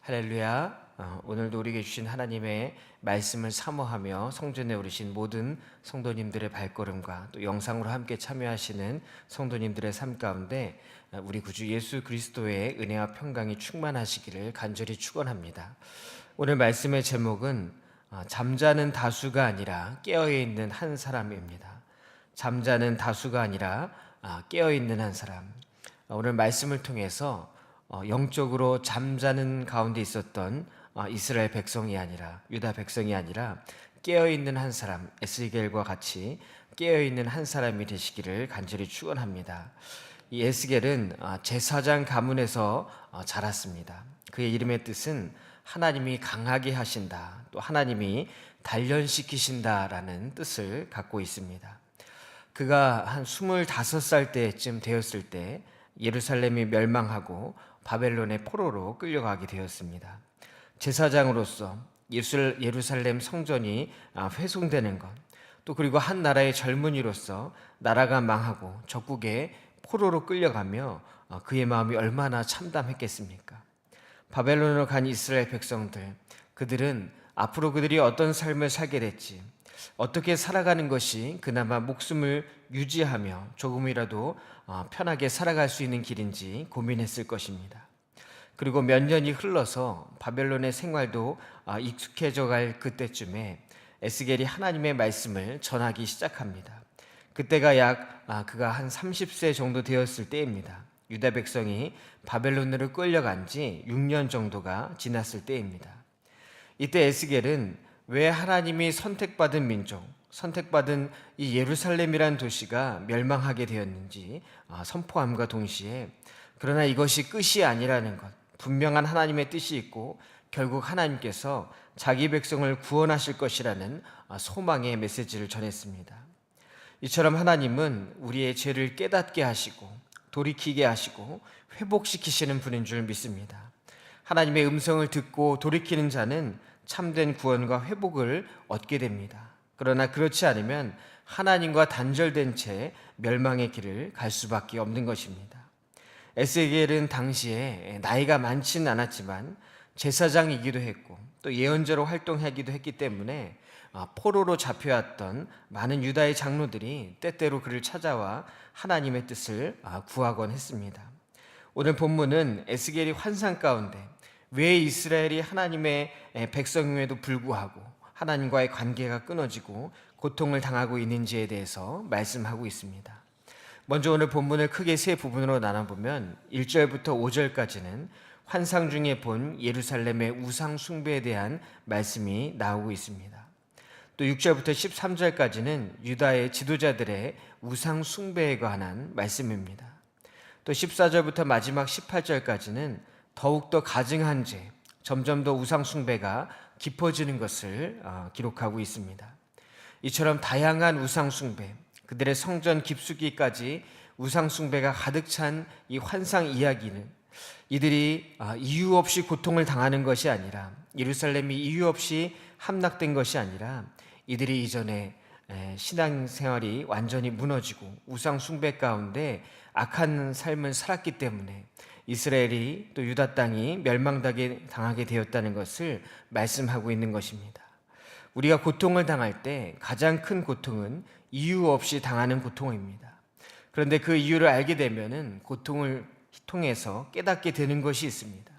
할렐루야. 오늘도 우리에게 주신 하나님의 말씀을 사모하며 성전에 오르신 모든 성도님들의 발걸음과 또 영상으로 함께 참여하시는 성도님들의 삶 가운데 우리 구주 예수 그리스도의 은혜와 평강이 충만하시기를 간절히 축원합니다. 오늘 말씀의 제목은 잠자는 다수가 아니라 깨어있는 한 사람입니다. 잠자는 다수가 아니라 깨어있는 한 사람. 오늘 말씀을 통해서 영적으로 잠자는 가운데 있었던 이스라엘 백성이 아니라 유다 백성이 아니라 깨어있는 한 사람, 에스겔과 같이 깨어있는 한 사람이 되시기를 간절히 축원합니다. 이 에스겔은 제사장 가문에서 자랐습니다. 그의 이름의 뜻은 하나님이 강하게 하신다, 또 하나님이 단련시키신다라는 뜻을 갖고 있습니다. 그가 한 25살 때쯤 되었을 때 예루살렘이 멸망하고 바벨론의 포로로 끌려가게 되었습니다. 제사장으로서 예루살렘 성전이 훼손되는 것, 또 그리고 한 나라의 젊은이로서 나라가 망하고 적국에 포로로 끌려가며 그의 마음이 얼마나 참담했겠습니까? 바벨론으로 간 이스라엘 백성들, 그들은 앞으로 그들이 어떤 삶을 살게 될지, 어떻게 살아가는 것이 그나마 목숨을 유지하며 조금이라도 편하게 살아갈 수 있는 길인지 고민했을 것입니다. 그리고 몇 년이 흘러서 바벨론의 생활도 익숙해져 갈 그때쯤에 에스겔이 하나님의 말씀을 전하기 시작합니다. 그때가 그가 한 30세 정도 되었을 때입니다. 유다 백성이 바벨론으로 끌려간 지 6년 정도가 지났을 때입니다. 이때 에스겔은 왜 하나님이 선택받은 민족, 선택받은 이 예루살렘이란 도시가 멸망하게 되었는지 선포함과 동시에, 그러나 이것이 끝이 아니라는 것, 분명한 하나님의 뜻이 있고 결국 하나님께서 자기 백성을 구원하실 것이라는 소망의 메시지를 전했습니다. 이처럼 하나님은 우리의 죄를 깨닫게 하시고 돌이키게 하시고 회복시키시는 분인 줄 믿습니다. 하나님의 음성을 듣고 돌이키는 자는 참된 구원과 회복을 얻게 됩니다. 그러나 그렇지 않으면 하나님과 단절된 채 멸망의 길을 갈 수밖에 없는 것입니다. 에스겔은 당시에 나이가 많지는 않았지만 제사장이기도 했고 또 예언자로 활동하기도 했기 때문에 포로로 잡혀왔던 많은 유다의 장로들이 때때로 그를 찾아와 하나님의 뜻을 구하곤 했습니다. 오늘 본문은 에스겔이 환상 가운데 왜 이스라엘이 하나님의 백성임에도 불구하고 하나님과의 관계가 끊어지고 고통을 당하고 있는지에 대해서 말씀하고 있습니다. 먼저 오늘 본문을 크게 세 부분으로 나눠보면 1절부터 5절까지는 환상 중에 본 예루살렘의 우상 숭배에 대한 말씀이 나오고 있습니다. 또 6절부터 13절까지는 유다의 지도자들의 우상 숭배에 관한 말씀입니다. 또 14절부터 마지막 18절까지는 더욱더 가증한 죄, 점점 더 우상 숭배가 깊어지는 것을 기록하고 있습니다. 이처럼 다양한 우상 숭배, 그들의 성전 깊숙이까지 우상 숭배가 가득 찬 이 환상 이야기는 이들이 이유 없이 고통을 당하는 것이 아니라, 예루살렘이 이유 없이 함락된 것이 아니라 이들이 이전에 신앙생활이 완전히 무너지고 우상 숭배 가운데 악한 삶을 살았기 때문에 이스라엘이 또 유다 땅이 멸망당하게 되었다는 것을 말씀하고 있는 것입니다. 우리가 고통을 당할 때 가장 큰 고통은 이유 없이 당하는 고통입니다. 그런데 그 이유를 알게 되면은 고통을 통해서 깨닫게 되는 것이 있습니다.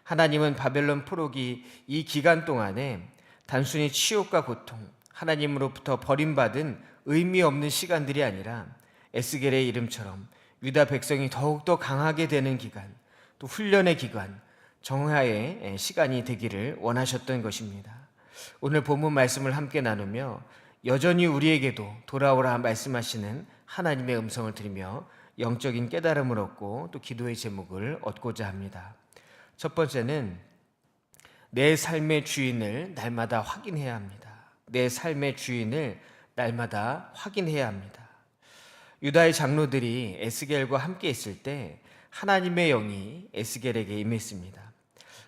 하나님은 바벨론 포로기 이 기간 동안에 단순히 치욕과 고통, 하나님으로부터 버림받은 의미 없는 시간들이 아니라 에스겔의 이름처럼 유다 백성이 더욱더 강하게 되는 기간, 또 훈련의 기간, 정화의 시간이 되기를 원하셨던 것입니다. 오늘 본문 말씀을 함께 나누며 여전히 우리에게도 돌아오라 말씀하시는 하나님의 음성을 들으며 영적인 깨달음을 얻고 또 기도의 제목을 얻고자 합니다. 첫 번째는 내 삶의 주인을 날마다 확인해야 합니다. 내 삶의 주인을 날마다 확인해야 합니다. 유다의 장로들이 에스겔과 함께 있을 때 하나님의 영이 에스겔에게 임했습니다.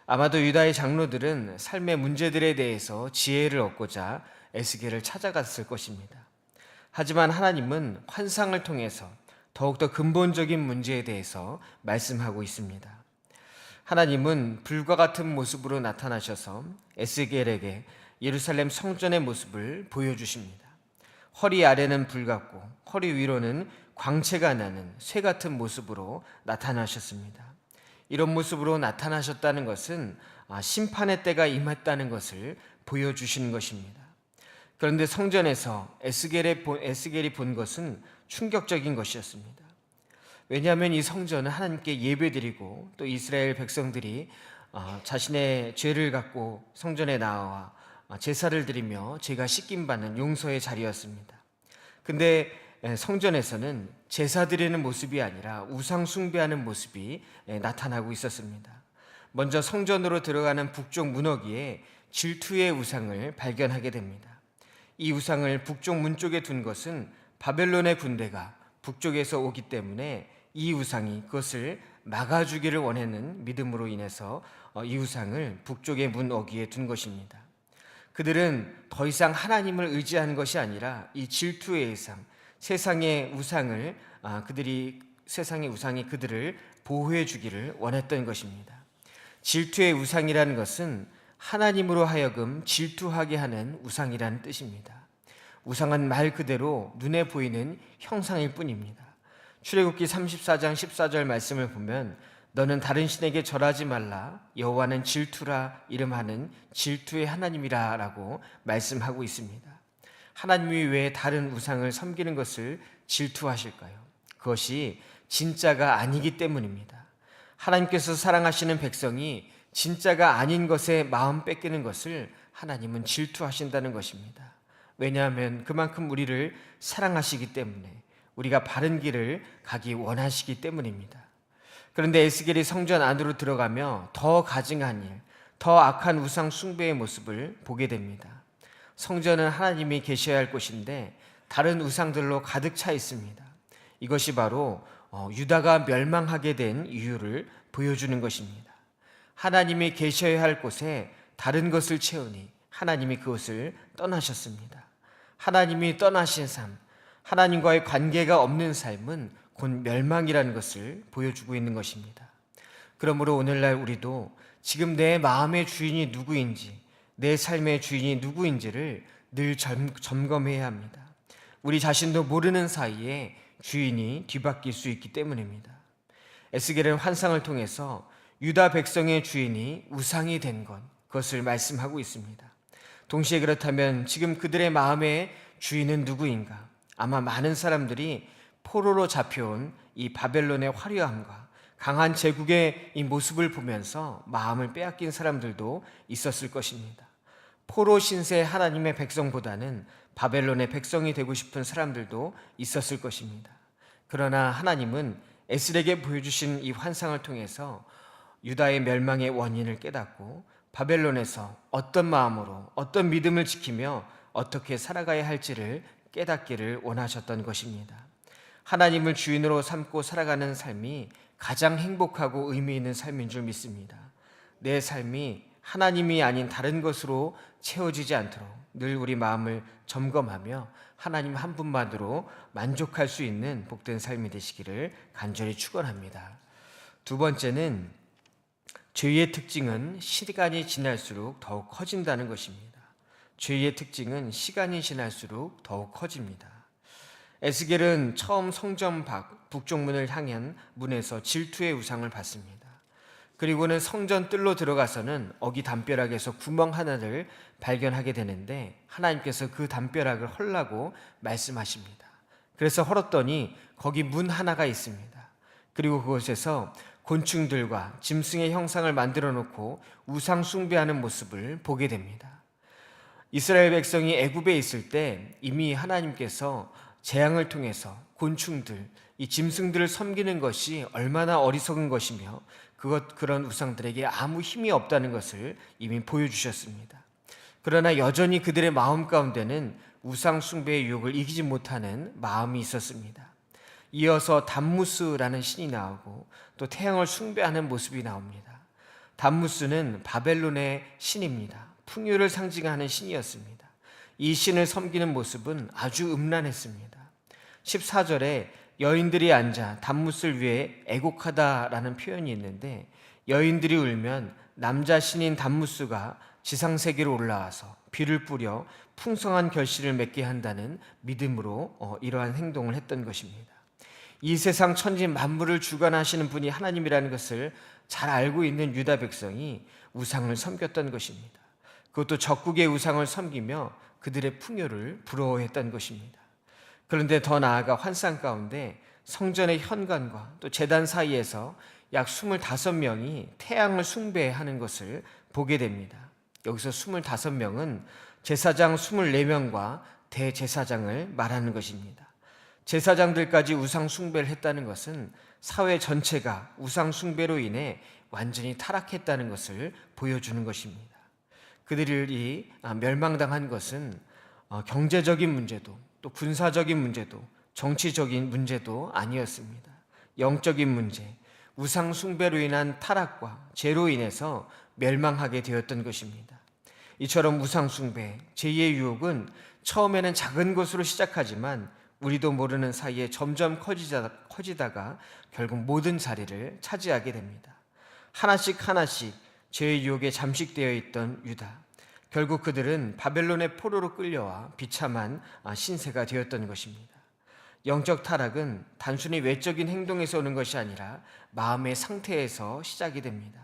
아마도 유다의 장로들은 삶의 문제들에 대해서 지혜를 얻고자 에스겔을 찾아갔을 것입니다. 하지만 하나님은 환상을 통해서 더욱더 근본적인 문제에 대해서 말씀하고 있습니다. 하나님은 불과 같은 모습으로 나타나셔서 에스겔에게 예루살렘 성전의 모습을 보여주십니다. 허리 아래는 불 같고 허리 위로는 광채가 나는 쇠 같은 모습으로 나타나셨습니다. 이런 모습으로 나타나셨다는 것은 심판의 때가 임했다는 것을 보여주시는 것입니다. 그런데 성전에서 에스겔이 본 것은 충격적인 것이었습니다. 왜냐하면 이 성전은 하나님께 예배드리고 또 이스라엘 백성들이 자신의 죄를 갖고 성전에 나와 제사를 드리며 죄가 씻김받는 용서의 자리였습니다. 근데 성전에서는 제사 드리는 모습이 아니라 우상 숭배하는 모습이 나타나고 있었습니다. 먼저 성전으로 들어가는 북쪽 문어기에 질투의 우상을 발견하게 됩니다. 이 우상을 북쪽 문 쪽에 둔 것은 바벨론의 군대가 북쪽에서 오기 때문에 이 우상이 그것을 막아주기를 원하는 믿음으로 인해서 이 우상을 북쪽의 문 어귀에 둔 것입니다. 그들은 더 이상 하나님을 의지하는 것이 아니라 이 질투의 우상, 세상의 우상이 그들을 보호해 주기를 원했던 것입니다. 질투의 우상이라는 것은 하나님으로 하여금 질투하게 하는 우상이라는 뜻입니다. 우상은 말 그대로 눈에 보이는 형상일 뿐입니다. 출애굽기 34장 14절 말씀을 보면 너는 다른 신에게 절하지 말라 여호와는 질투라 이름하는 질투의 하나님이라 라고 말씀하고 있습니다. 하나님이 왜 다른 우상을 섬기는 것을 질투하실까요? 그것이 진짜가 아니기 때문입니다. 하나님께서 사랑하시는 백성이 진짜가 아닌 것에 마음 뺏기는 것을 하나님은 질투하신다는 것입니다. 왜냐하면 그만큼 우리를 사랑하시기 때문에 우리가 바른 길을 가기 원하시기 때문입니다. 그런데 에스겔이 성전 안으로 들어가며 더 가증한 일, 더 악한 우상 숭배의 모습을 보게 됩니다. 성전은 하나님이 계셔야 할 곳인데 다른 우상들로 가득 차 있습니다. 이것이 바로 유다가 멸망하게 된 이유를 보여주는 것입니다. 하나님이 계셔야 할 곳에 다른 것을 채우니 하나님이 그것을 떠나셨습니다. 하나님이 떠나신 삶, 하나님과의 관계가 없는 삶은 곧 멸망이라는 것을 보여주고 있는 것입니다. 그러므로 오늘날 우리도 지금 내 마음의 주인이 누구인지, 내 삶의 주인이 누구인지를 늘 점검해야 합니다. 우리 자신도 모르는 사이에 주인이 뒤바뀔 수 있기 때문입니다. 에스겔은 환상을 통해서 유다 백성의 주인이 우상이 된 것, 그것을 말씀하고 있습니다. 동시에 그렇다면 지금 그들의 마음의 주인은 누구인가? 아마 많은 사람들이 포로로 잡혀온 이 바벨론의 화려함과 강한 제국의 이 모습을 보면서 마음을 빼앗긴 사람들도 있었을 것입니다. 포로 신세 하나님의 백성보다는 바벨론의 백성이 되고 싶은 사람들도 있었을 것입니다. 그러나 하나님은 에스겔에게 보여주신 이 환상을 통해서 유다의 멸망의 원인을 깨닫고 바벨론에서 어떤 마음으로 어떤 믿음을 지키며 어떻게 살아가야 할지를 깨닫기를 원하셨던 것입니다. 하나님을 주인으로 삼고 살아가는 삶이 가장 행복하고 의미 있는 삶인 줄 믿습니다. 내 삶이 하나님이 아닌 다른 것으로 채워지지 않도록 늘 우리 마음을 점검하며 하나님 한 분만으로 만족할 수 있는 복된 삶이 되시기를 간절히 축원합니다. 두 번째는 죄의 특징은 시간이 지날수록 더욱 커진다는 것입니다. 죄의 특징은 시간이 지날수록 더욱 커집니다. 에스겔은 처음 성전 밖 북쪽 문을 향한 문에서 질투의 우상을 봤습니다. 그리고는 성전 뜰로 들어가서는 어기 담벼락에서 구멍 하나를 발견하게 되는데 하나님께서 그 담벼락을 헐라고 말씀하십니다. 그래서 헐었더니 거기 문 하나가 있습니다. 그리고 그곳에서 곤충들과 짐승의 형상을 만들어 놓고 우상 숭배하는 모습을 보게 됩니다. 이스라엘 백성이 애굽에 있을 때 이미 하나님께서 재앙을 통해서 곤충들, 이 짐승들을 섬기는 것이 얼마나 어리석은 것이며 그런 우상들에게 아무 힘이 없다는 것을 이미 보여주셨습니다. 그러나 여전히 그들의 마음 가운데는 우상 숭배의 유혹을 이기지 못하는 마음이 있었습니다. 이어서 담무스라는 신이 나오고 또 태양을 숭배하는 모습이 나옵니다. 담무스는 바벨론의 신입니다. 풍요를 상징하는 신이었습니다. 이 신을 섬기는 모습은 아주 음란했습니다. 14절에 여인들이 앉아 담무스를 위해 애곡하다라는 표현이 있는데 여인들이 울면 남자 신인 단무스가 지상세계로 올라와서 비를 뿌려 풍성한 결실을 맺게 한다는 믿음으로 이러한 행동을 했던 것입니다. 이 세상 천지 만물을 주관하시는 분이 하나님이라는 것을 잘 알고 있는 유다 백성이 우상을 섬겼던 것입니다. 그것도 적국의 우상을 섬기며 그들의 풍요를 부러워했던 것입니다. 그런데 더 나아가 환상 가운데 성전의 현관과 또 제단 사이에서 약 25명이 태양을 숭배하는 것을 보게 됩니다. 여기서 25명은 제사장 24명과 대제사장을 말하는 것입니다. 제사장들까지 우상 숭배를 했다는 것은 사회 전체가 우상 숭배로 인해 완전히 타락했다는 것을 보여주는 것입니다. 그들이 멸망당한 것은 경제적인 문제도 또 군사적인 문제도 정치적인 문제도 아니었습니다. 영적인 문제, 우상 숭배로 인한 타락과 죄로 인해서 멸망하게 되었던 것입니다. 이처럼 우상 숭배, 죄의 유혹은 처음에는 작은 것으로 시작하지만 우리도 모르는 사이에 점점 커지다가 결국 모든 자리를 차지하게 됩니다. 하나씩 죄의 유혹에 잠식되어 있던 유다, 결국 그들은 바벨론의 포로로 끌려와 비참한 신세가 되었던 것입니다. 영적 타락은 단순히 외적인 행동에서 오는 것이 아니라 마음의 상태에서 시작이 됩니다.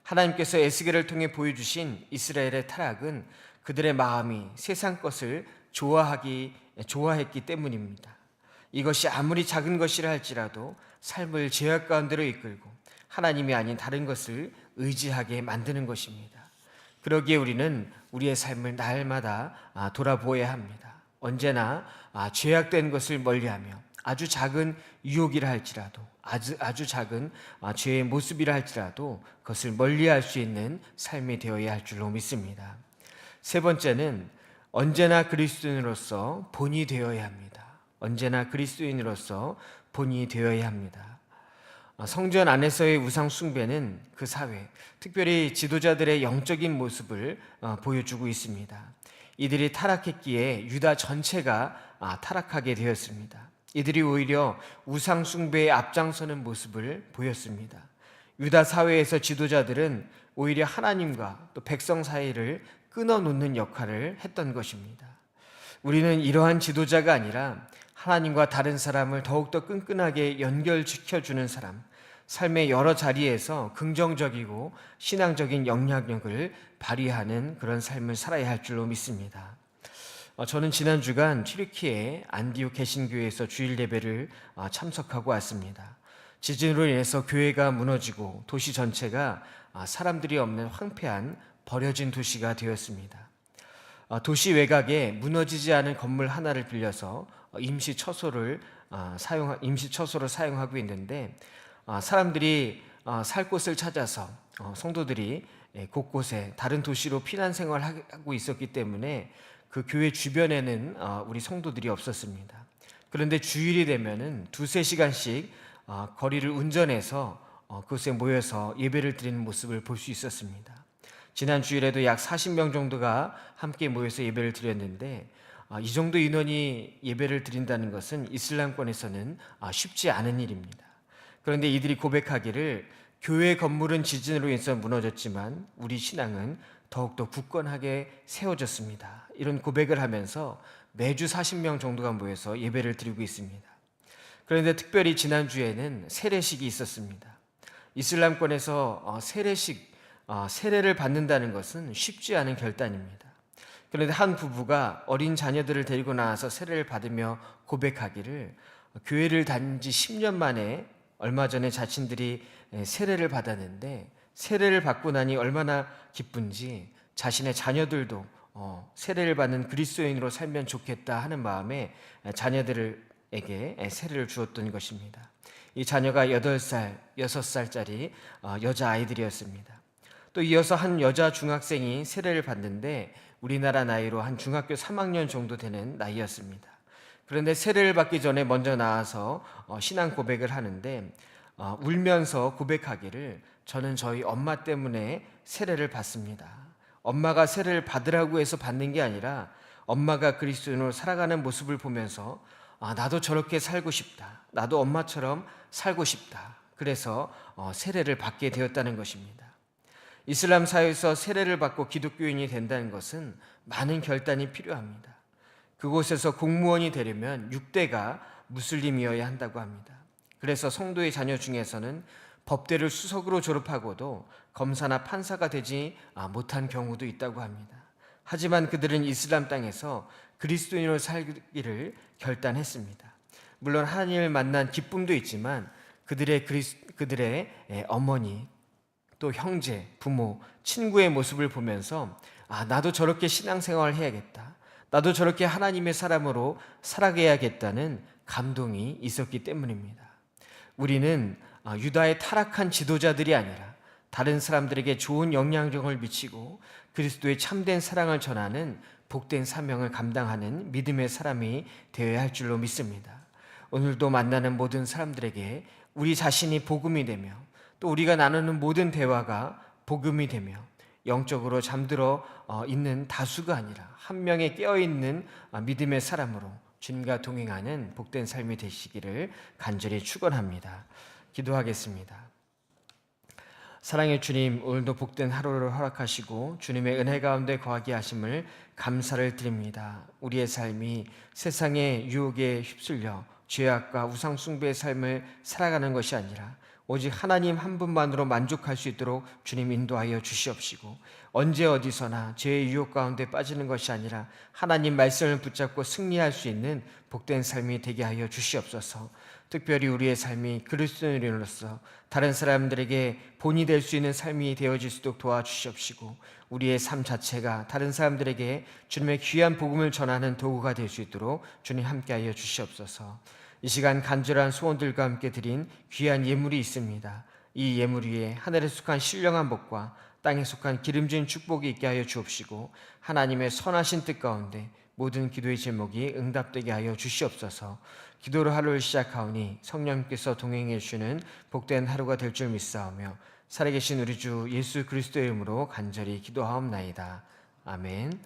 하나님께서 에스겔을 통해 보여주신 이스라엘의 타락은 그들의 마음이 세상 것을 좋아했기 때문입니다. 이것이 아무리 작은 것이라 할지라도 삶을 죄악 가운데로 이끌고 하나님이 아닌 다른 것을 의지하게 만드는 것입니다. 그러기에 우리는 우리의 삶을 날마다 돌아보아야 합니다. 언제나 죄악된 것을 멀리하며 아주 작은 유혹이라 할지라도 아주 작은 죄의 모습이라 할지라도 그것을 멀리할 수 있는 삶이 되어야 할 줄로 믿습니다. 세 번째는 언제나 그리스도인으로서 본이 되어야 합니다. 언제나 그리스도인으로서 본이 되어야 합니다. 성전 안에서의 우상 숭배는 그 사회, 특별히 지도자들의 영적인 모습을 보여주고 있습니다. 이들이 타락했기에 유다 전체가 타락하게 되었습니다. 이들이 오히려 우상 숭배에 앞장서는 모습을 보였습니다. 유다 사회에서 지도자들은 오히려 하나님과 또 백성 사이를 끊어놓는 역할을 했던 것입니다. 우리는 이러한 지도자가 아니라 하나님과 다른 사람을 더욱더 끈끈하게 연결시켜주는 사람, 삶의 여러 자리에서 긍정적이고 신앙적인 영향력을 발휘하는 그런 삶을 살아야 할 줄로 믿습니다. 저는 지난 주간 튀르키예 안디옥 개신교회에서 주일 예배를 참석하고 왔습니다. 지진으로 인해서 교회가 무너지고 도시 전체가 사람들이 없는 황폐한 버려진 도시가 되었습니다. 도시 외곽에 무너지지 않은 건물 하나를 빌려서 임시 처소로 사용하고 있는데 사람들이 살 곳을 찾아서 성도들이 곳곳에 다른 도시로 피난 생활하고 있었기 때문에 그 교회 주변에는 우리 성도들이 없었습니다. 그런데 주일이 되면은 2-3시간씩 거리를 운전해서 그곳에 모여서 예배를 드리는 모습을 볼 수 있었습니다. 지난 주일에도 약 40명 정도가 함께 모여서 예배를 드렸는데 이 정도 인원이 예배를 드린다는 것은 이슬람권에서는 쉽지 않은 일입니다. 그런데 이들이 고백하기를 교회 건물은 지진으로 인해서 무너졌지만 우리 신앙은 더욱더 굳건하게 세워졌습니다. 이런 고백을 하면서 매주 40명 정도가 모여서 예배를 드리고 있습니다. 그런데 특별히 지난주에는 세례식이 있었습니다. 이슬람권에서 세례를 받는다는 것은 쉽지 않은 결단입니다. 그런데 한 부부가 어린 자녀들을 데리고 나와서 세례를 받으며 고백하기를 교회를 다닌 지 10년 만에 얼마 전에 자신들이 세례를 받았는데 세례를 받고 나니 얼마나 기쁜지 자신의 자녀들도 세례를 받는 그리스도인으로 살면 좋겠다 하는 마음에 자녀들에게 세례를 주었던 것입니다. 이 자녀가 8살, 6살짜리 여자아이들이었습니다. 또 이어서 한 여자 중학생이 세례를 받는데 우리나라 나이로 한 중학교 3학년 정도 되는 나이였습니다. 그런데 세례를 받기 전에 먼저 나와서 신앙 고백을 하는데 울면서 고백하기를 저는 저희 엄마 때문에 세례를 받습니다. 엄마가 세례를 받으라고 해서 받는 게 아니라 엄마가 그리스도인으로 살아가는 모습을 보면서 나도 저렇게 살고 싶다. 나도 엄마처럼 살고 싶다. 그래서 세례를 받게 되었다는 것입니다. 이슬람 사회에서 세례를 받고 기독교인이 된다는 것은 많은 결단이 필요합니다. 그곳에서 공무원이 되려면 6대가 무슬림이어야 한다고 합니다. 그래서 성도의 자녀 중에서는 법대를 수석으로 졸업하고도 검사나 판사가 되지 못한 경우도 있다고 합니다. 하지만 그들은 이슬람 땅에서 그리스도인으로 살기를 결단했습니다. 물론 하나님을 만난 기쁨도 있지만 그들의 어머니, 또 형제, 부모, 친구의 모습을 보면서 나도 저렇게 신앙생활을 해야겠다. 나도 저렇게 하나님의 사람으로 살아가야겠다는 감동이 있었기 때문입니다. 우리는 유다의 타락한 지도자들이 아니라 다른 사람들에게 좋은 영향력을 미치고 그리스도의 참된 사랑을 전하는 복된 사명을 감당하는 믿음의 사람이 되어야 할 줄로 믿습니다. 오늘도 만나는 모든 사람들에게 우리 자신이 복음이 되며 또 우리가 나누는 모든 대화가 복음이 되며 영적으로 잠들어 있는 다수가 아니라 한 명의 깨어있는 믿음의 사람으로 주님과 동행하는 복된 삶이 되시기를 간절히 축원합니다. 기도하겠습니다. 사랑의 주님, 오늘도 복된 하루를 허락하시고 주님의 은혜 가운데 거하게 하심을 감사를 드립니다. 우리의 삶이 세상의 유혹에 휩쓸려 죄악과 우상 숭배의 삶을 살아가는 것이 아니라 오직 하나님 한 분만으로 만족할 수 있도록 주님 인도하여 주시옵시고, 언제 어디서나 죄의 유혹 가운데 빠지는 것이 아니라 하나님 말씀을 붙잡고 승리할 수 있는 복된 삶이 되게 하여 주시옵소서. 특별히 우리의 삶이 그리스도인으로서 다른 사람들에게 본이 될 수 있는 삶이 되어질 수 있도록 도와주시옵시고, 우리의 삶 자체가 다른 사람들에게 주님의 귀한 복음을 전하는 도구가 될 수 있도록 주님 함께하여 주시옵소서. 이 시간 간절한 소원들과 함께 드린 귀한 예물이 있습니다. 이 예물 위에 하늘에 속한 신령한 복과 땅에 속한 기름진 축복이 있게 하여 주옵시고, 하나님의 선하신 뜻 가운데 모든 기도의 제목이 응답되게 하여 주시옵소서. 기도로 하루를 시작하오니 성령님께서 동행해 주시는 복된 하루가 될 줄 믿사오며 살아계신 우리 주 예수 그리스도의 이름으로 간절히 기도하옵나이다. 아멘.